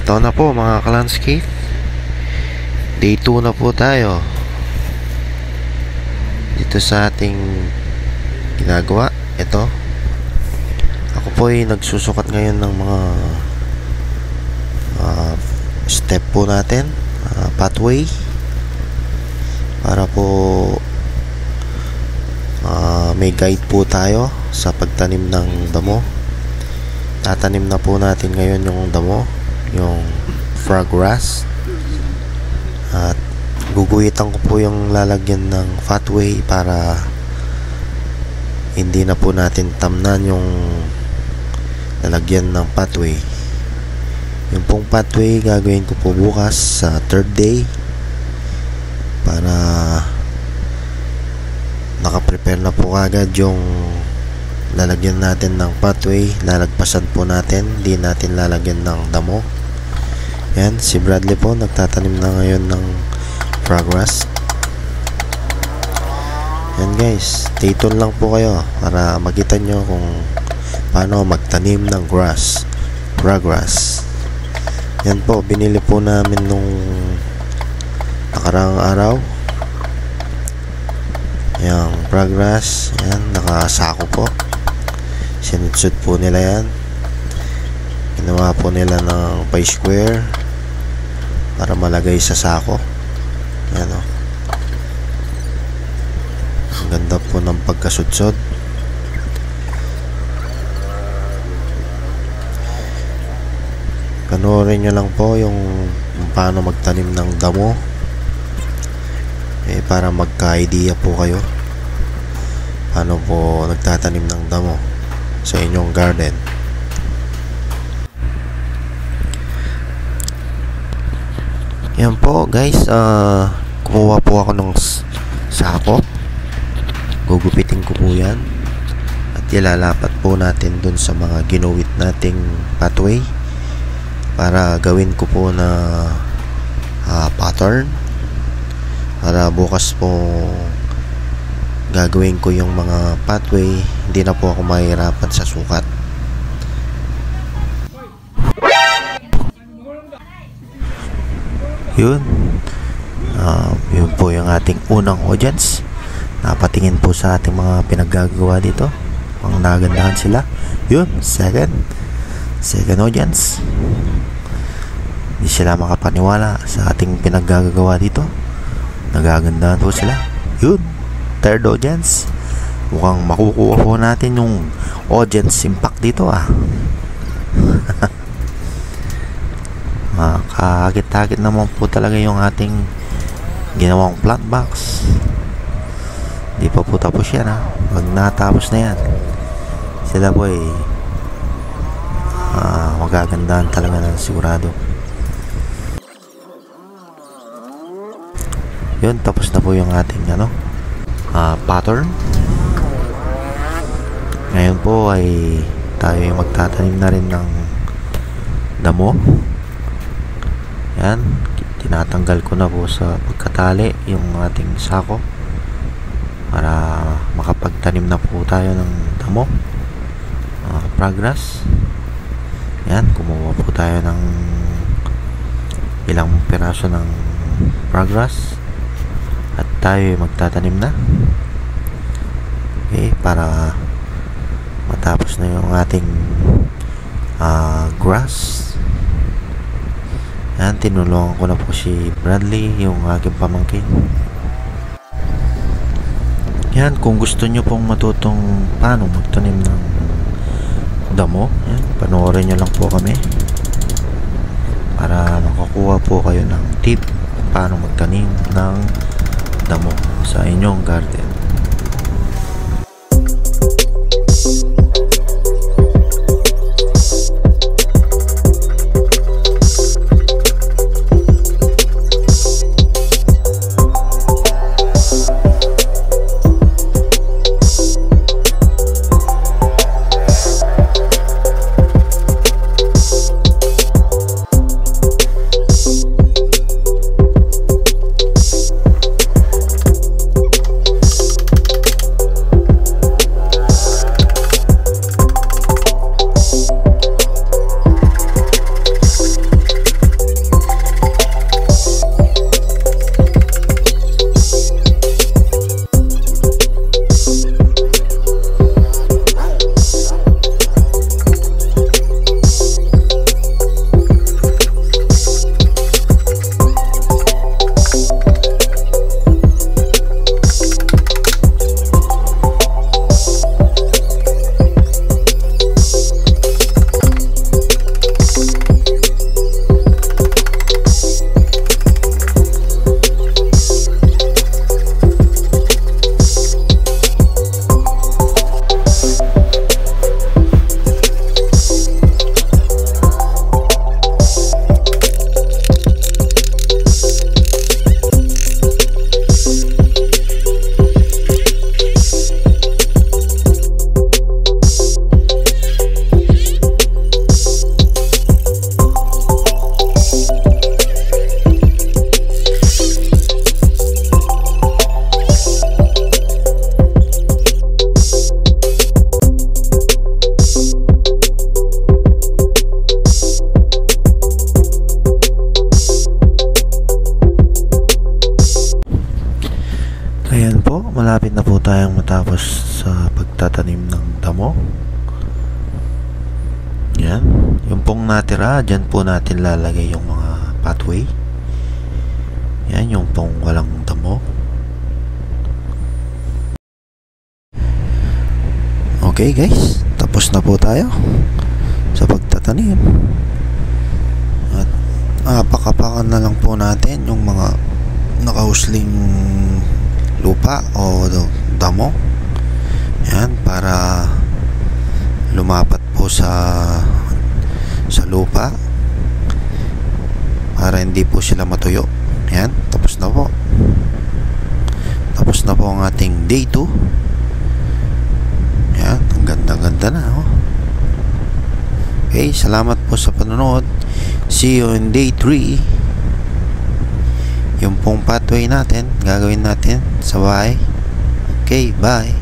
Ito na po mga ka-landscape, day 2 na po tayo dito sa ating ginagawa. Ito, ako po ay nagsusukat ngayon ng mga step po natin, pathway, para po may guide po tayo sa pagtanim ng damo. Tatanim na po natin ngayon yung damo, yung froggrass, at guguhitan ko po yung lalagyan ng pathway para hindi na po natin tamnan yung lalagyan ng pathway. Yung pong pathway gagawin ko po bukas sa third day para nakaprepare na po agad yung lalagyan natin ng pathway. Lalagpasan po natin, di natin lalagyan ng damo. Yan, si Bradley po nagtatanim na ngayon ng froggrass. Yan guys, stay tuned lang po kayo para makita nyo kung paano magtanim ng froggrass. Yan po, binili po namin nung nakaraang araw yung froggrass. Yan, nakasako po, sinudsud po nila yan, ginawa po nila ng pie square para malagay sa sako. Yan o, ang ganda po ng pagkasudsod. Panoorin nyo lang po yung paano magtanim ng damo, para magka-idea po kayo paano po nagtatanim ng damo sa inyong garden. Yan po guys, kumuha po ako ng sako, gugupitin ko po yan at ilalapat po natin dun sa mga ginuwit nating pathway para gawin ko po na pattern, para bukas po gagawin ko yung mga pathway, hindi na po ako mahirapan sa sukat. Yun, yun po yung ating unang audience. Napatingin po sa ating mga pinaggagawa dito, ang nagandahan sila. Yun, second audience. Hindi sila makapaniwala sa ating pinaggagawa dito, nagagandahan po sila. Yun, third audience. Mukhang makukuha po natin yung audience impact dito Kahagit-hagit naman po talaga yung ating ginawang plant box. Di pa po tapos yan Pag natapos na yan, sila po ay magagandahan talaga na sigurado. Yun, tapos na po yung ating pattern. Ngayon po ay tayo ay magtatanim na rin ng damo. Yan, tinatanggal ko na po sa pagkatali yung ating sako para makapagtanim na po tayo ng damo, froggrass. Yan, kumuha po tayo ng ilang piraso ng froggrass at tayo magtatanim na. Okay, para matapos na yung ating grass. Yan, tinulungan ko na po si Bradley, yung aking pamangkin. Yan, kung gusto nyo pong matutong paano magtanim ng damo, yan, panoorin nyo lang po kami para makakuha po kayo ng tip paano magtanim ng damo sa inyong garden. malapit na po tayong matapos sa pagtatanim ng damo. Yan. Yung pong natira, dyan po natin lalagay yung mga pathway. Yan, yung pong walang damo. Okay guys, tapos na po tayo sa pagtatanim. At apakapakan na lang po natin yung mga nakahusling lupa o damo. Yan, para lumapat po sa lupa, para hindi po sila matuyo. Yan, tapos na po. Tapos na po ang ating day 2. Yan, ang ganda-ganda na, oh. Okay, salamat po sa panonood. See you in day 3. Yung pong pathway natin, gagawin natin sa bahay. Okay, bye.